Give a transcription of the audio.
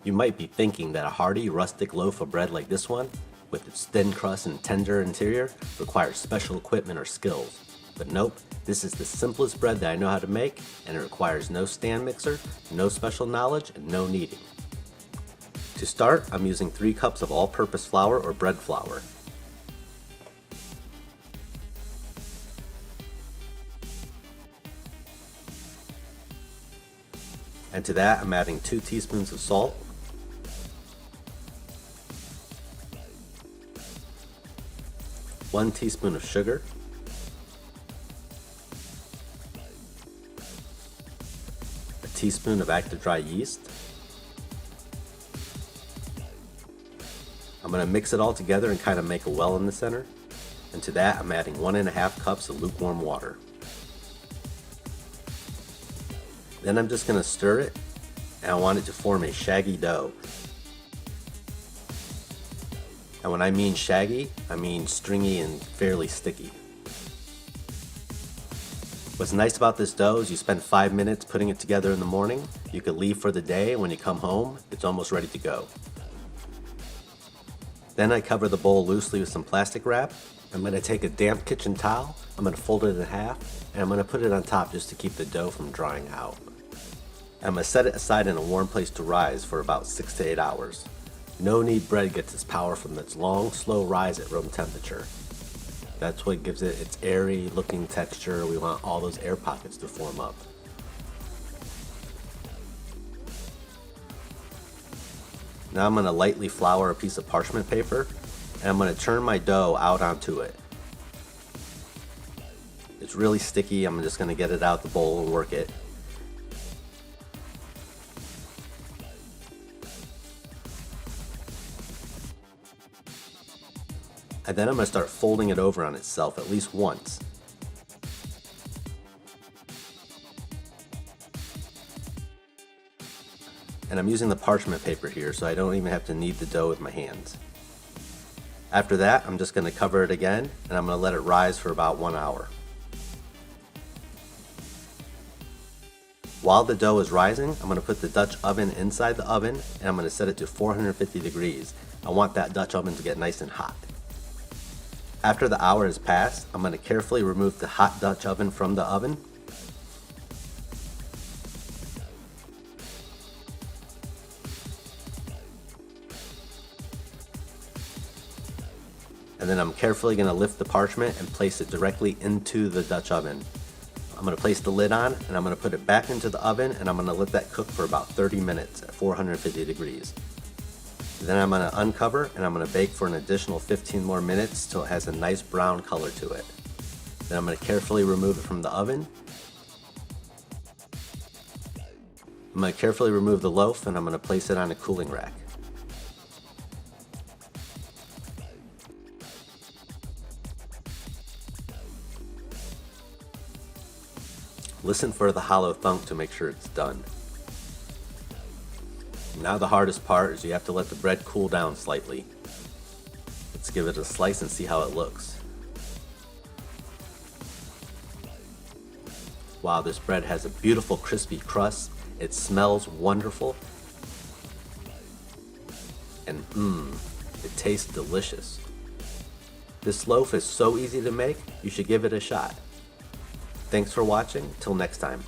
You might be thinking that a hearty, rustic loaf of bread like this one, with its thin crust and tender interior, requires special equipment or skills. But nope, this is the simplest bread that I know how to make, and it requires no stand mixer, no special knowledge, and no kneading. To start, I'm using 3 cups of all-purpose flour or bread flour. And to that, I'm adding 2 teaspoons of salt, 1 teaspoon of sugar, a teaspoon of active dry yeast. I'm going to mix it all together and kind of make a well in the center. And to that, I'm adding 1.5 cups of lukewarm water. Then I'm just going to stir it, and I want it to form a shaggy dough. And when I mean shaggy, I mean stringy and fairly sticky. What's nice about this dough is you spend 5 minutes putting it together in the morning. You could leave for the day, and when you come home, it's almost ready to go. Then I cover the bowl loosely with some plastic wrap. I'm going to take a damp kitchen towel, I'm going to fold it in half, and I'm going to put it on top just to keep the dough from drying out. I'm going to set it aside in a warm place to rise for about 6 to 8 hours. No Knead bread gets its power from its long, slow rise at room temperature. That's what gives it its airy looking texture. We want all those air pockets to form up. Now I'm going to lightly flour a piece of parchment paper, and I'm going to turn my dough out onto it. It's really sticky. I'm just going to get it out the bowl and work it. And then I'm going to start folding it over on itself at least once. And I'm using the parchment paper here so I don't even have to knead the dough with my hands. After that, I'm just going to cover it again, and I'm going to let it rise for about 1 hour. While the dough is rising, I'm going to put the Dutch oven inside the oven, and I'm going to set it to 450 degrees. I want that Dutch oven to get nice and hot. After the hour has passed, I'm going to carefully remove the hot Dutch oven from the oven. And then I'm carefully going to lift the parchment and place it directly into the Dutch oven. I'm going to place the lid on, and I'm going to put it back into the oven, and I'm going to let that cook for about 30 minutes at 450 degrees. Then I'm going to uncover, and I'm going to bake for an additional 15 more minutes till it has a nice brown color to it. Then I'm going to carefully remove it from the oven. I'm going to carefully remove the loaf, and I'm going to place it on a cooling rack. Listen for the hollow thunk to make sure it's done. Now the hardest part is you have to let the bread cool down slightly. Let's give it a slice and see how it looks. Wow, this bread has a beautiful crispy crust. It smells wonderful. And it tastes delicious. This loaf is so easy to make, you should give it a shot. Thanks for watching, till next time.